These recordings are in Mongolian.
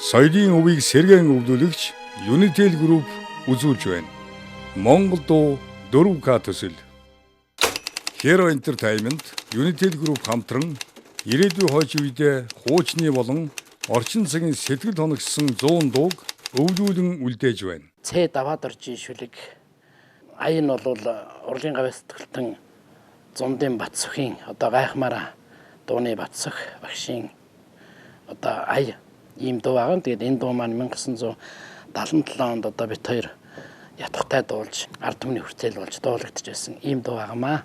Соёлын өвийг сэргээн өвлүүлэгч Unitel Group үзүүлж байна. Монгол дуу 4К төсөл. Hero Entertainment, Unitel Group хамтран ирээдүйн хойч үедээ хуучны болон орчин цагийн сэтгэл хоногссон 100 дууг өвлүүлэн үлдээж байна. Цэ даваад орж шүлэг ая нь бол урлын гавьяас төгөлтөн зундын Батсөхийн одоо гайхмаараа дууны Батсөх багшийн одоо ая ийм дуу байгаа. Тэгээд энэ дуу маань 1977 онд одоо бит хоёр ятгатай дуулж ард түмний хүртэл болж дуулагдж байсан ийм дуу байгаамаа.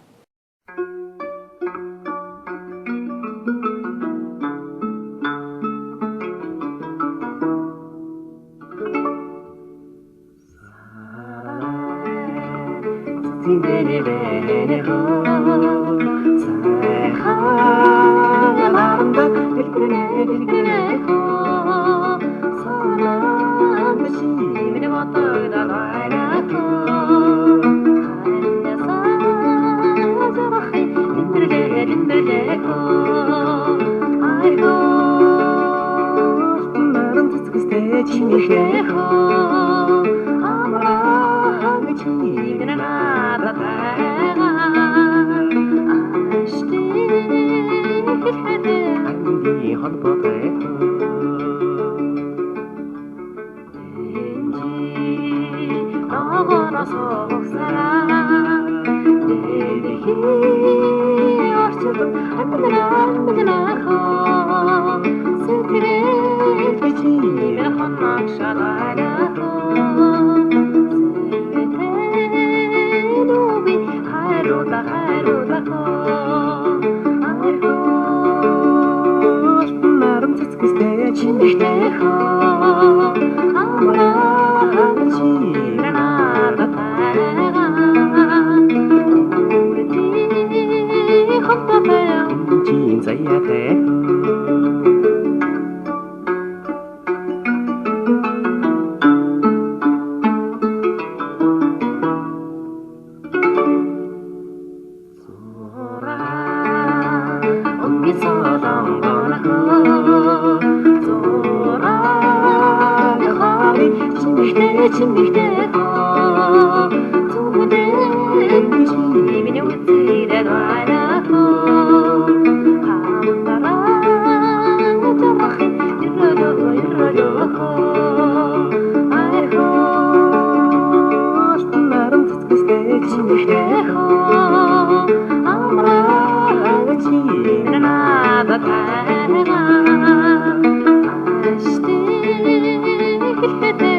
Stay